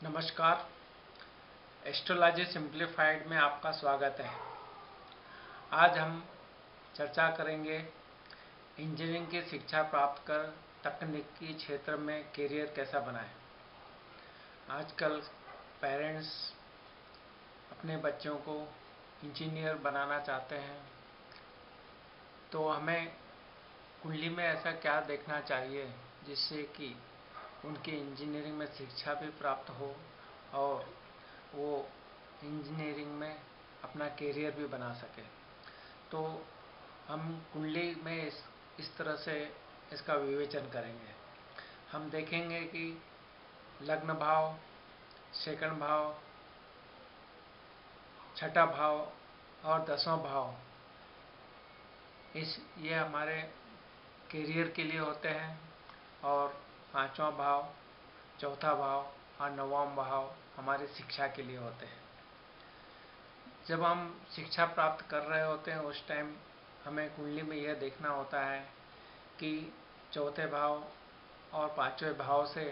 नमस्कार। Astrology simplified में आपका स्वागत है। आज हम चर्चा करेंगे इंजीनियरिंग की शिक्षा प्राप्त कर तकनीकी क्षेत्र में करियर कैसा बनाएं। आजकल पेरेंट्स अपने बच्चों को इंजीनियर बनाना चाहते हैं, तो हमें कुंडली में ऐसा क्या देखना चाहिए जिससे कि उनकी इंजीनियरिंग में शिक्षा भी प्राप्त हो और वो इंजीनियरिंग में अपना करियर भी बना सके। तो हम कुंडली में इस तरह से इसका विवेचन करेंगे। हम देखेंगे कि लग्न भाव, सेकंड भाव, छठा भाव और 10वां भाव ये हमारे करियर के लिए होते हैं, और 5वां भाव, चौथा भाव और 9वां भाव हमारी शिक्षा के लिए होते हैं। जब हम शिक्षा प्राप्त कर रहे होते हैं उस टाइम हमें कुंडली में यह देखना होता है कि चौथे भाव और 5वें भाव से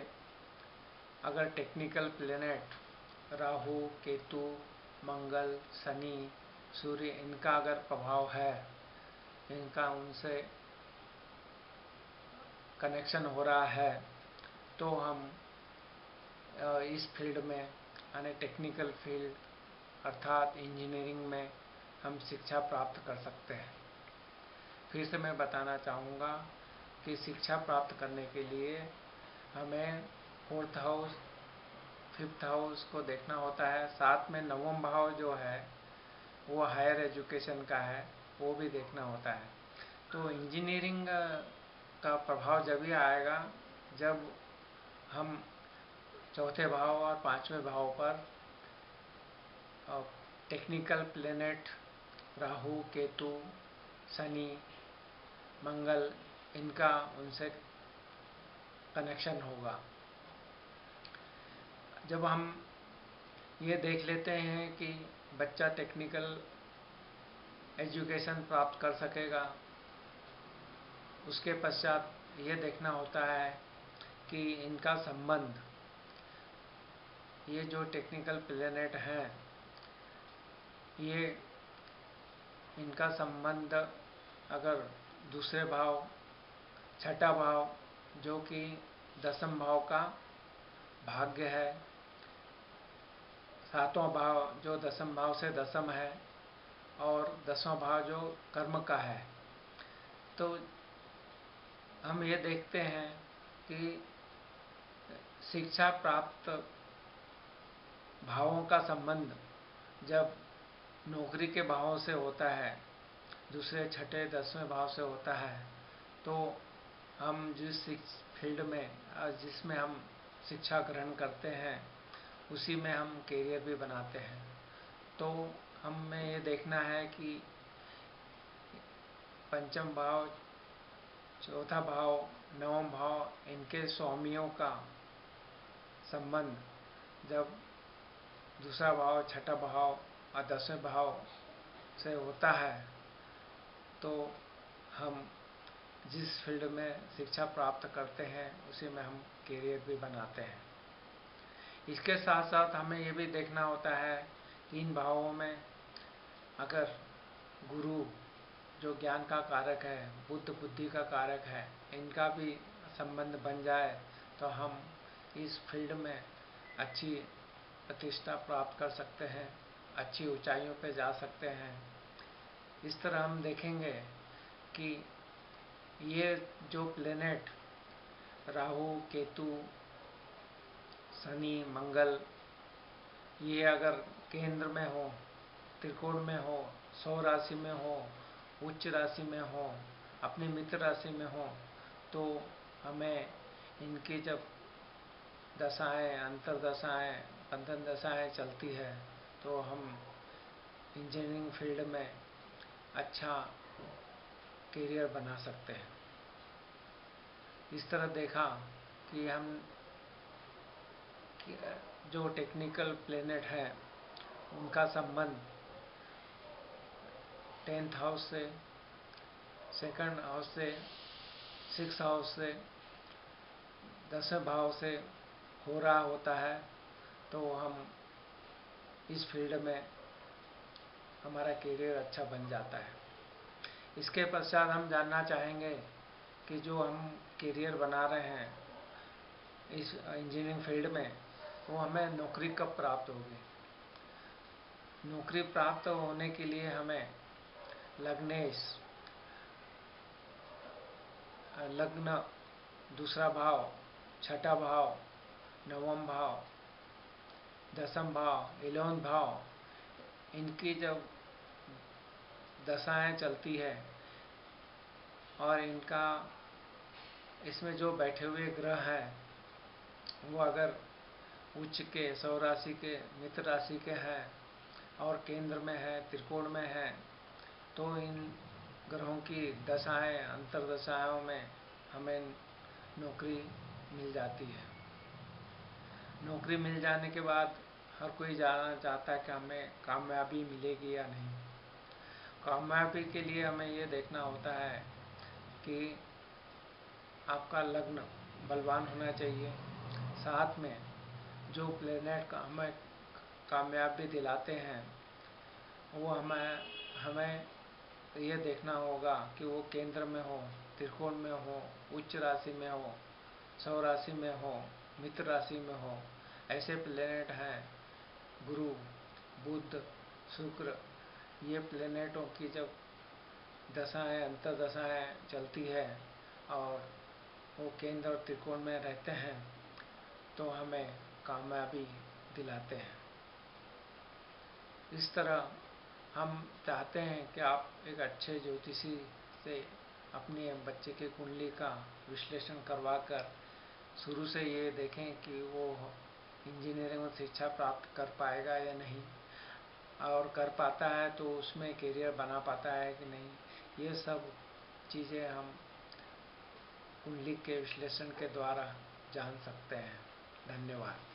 अगर टेक्निकल प्लेनेट राहु, केतु, मंगल, शनि, सूर्य इनका अगर प्रभाव है, इनका उनसे कनेक्शन हो रहा है, तो हम इस फील्ड में यानी टेक्निकल फील्ड अर्थात इंजीनियरिंग में हम शिक्षा प्राप्त कर सकते हैं। फिर से मैं बताना चाहूँगा कि शिक्षा प्राप्त करने के लिए हमें 4th हाउस, 5th हाउस को देखना होता है। साथ में 9वां भाव जो है वो हायर एजुकेशन का है, वो भी देखना होता है। तो इंजीनियरिंग का प्रभाव जब भी आएगा जब हम चौथे भाव और 5वें भाव पर टेक्निकल प्लेनेट राहु, केतु, शनि, मंगल इनका उनसे कनेक्शन होगा। जब हम ये देख लेते हैं कि बच्चा टेक्निकल एजुकेशन प्राप्त कर सकेगा, उसके पश्चात ये देखना होता है कि इनका संबंध, ये जो टेक्निकल प्लेनेट हैं, ये इनका संबंध अगर दूसरे भाव, छठा भाव जो कि 10वें भाव का भाग्य है, 7वां भाव जो 10वें भाव से 10म है और 10वां भाव जो कर्म का है, तो हम ये देखते हैं कि शिक्षा प्राप्त भावों का संबंध जब नौकरी के भावों से होता है, दूसरे, छठे, 10वें भाव से होता है, तो हम जिस फील्ड में जिसमें हम शिक्षा ग्रहण करते हैं उसी में हम करियर भी बनाते हैं। तो हमें ये देखना है कि 5म भाव, चौथा भाव, 9वां भाव इनके स्वामियों का संबंध जब दूसरा भाव, छठा भाव और 10वें भाव से होता है, तो हम जिस फील्ड में शिक्षा प्राप्त करते हैं उसी में हम करियर भी बनाते हैं। इसके साथ साथ हमें ये भी देखना होता है कि इन भावों में अगर गुरु जो ज्ञान का कारक है, बुद्ध बुद्धि का कारक है, इनका भी संबंध बन जाए तो हम इस फील्ड में अच्छी प्रतिष्ठा प्राप्त कर सकते हैं, अच्छी ऊंचाइयों पर जा सकते हैं। इस तरह हम देखेंगे कि ये जो प्लेनेट राहु, केतु, शनि, मंगल, ये अगर केंद्र में हो, त्रिकोण में हो, 100 राशि में हो, उच्च राशि में हो, अपनी मित्र राशि में हो, तो हमें इनकी जब दशाएं, अंतरदशाएं, बंधन दशाएं चलती है तो हम इंजीनियरिंग फील्ड में अच्छा करियर बना सकते हैं। इस तरह देखा कि हम जो टेक्निकल प्लेनेट है उनका संबंध 10th हाउस से, सेकंड हाउस से, 6th हाउस से, 10वें भाव से हो रहा होता है, तो हम इस फील्ड में हमारा करियर अच्छा बन जाता है। इसके पश्चात हम जानना चाहेंगे कि जो हम करियर बना रहे हैं इस इंजीनियरिंग फील्ड में, वो हमें नौकरी कब प्राप्त होगी। नौकरी प्राप्त होने के लिए हमें लग्न, दूसरा भाव, छठा भाव, नवम भाव, दसम भाव, 11वां भाव, इनकी जब दशाएं चलती है और इसमें जो बैठे हुए ग्रह हैं वो अगर उच्च के, सौ राशि के, मित्र राशि के हैं और केंद्र में है, त्रिकोण में है, तो इन ग्रहों की दशाएं, अंतर्दशाओं में हमें नौकरी मिल जाती है। नौकरी मिल जाने के बाद हर कोई जानना चाहता है कि हमें कामयाबी मिलेगी या नहीं। कामयाबी के लिए हमें ये देखना होता है कि आपका लग्न बलवान होना चाहिए। साथ में जो प्लेनेट हमें कामयाबी दिलाते हैं वो हमें ये देखना होगा कि वो केंद्र में हो, त्रिकोण में हो, उच्च राशि में हो, सौ राशि में हो, मित्र राशि में हो। ऐसे प्लेनेट हैं गुरु, बुध, शुक्र। ये प्लेनेटों की जब दशाएं, अंतर्दशाएं चलती है और वो केंद्र और त्रिकोण में रहते हैं तो हमें कामयाबी दिलाते हैं। इस तरह हम चाहते हैं कि आप एक अच्छे ज्योतिषी से अपने बच्चे के कुंडली का विश्लेषण करवाकर शुरू से ये देखें कि वो इंजीनियरिंग में शिक्षा प्राप्त कर पाएगा या नहीं, और कर पाता है तो उसमें करियर बना पाता है कि नहीं। ये सब चीज़ें हम कुंडली के विश्लेषण के द्वारा जान सकते हैं। धन्यवाद।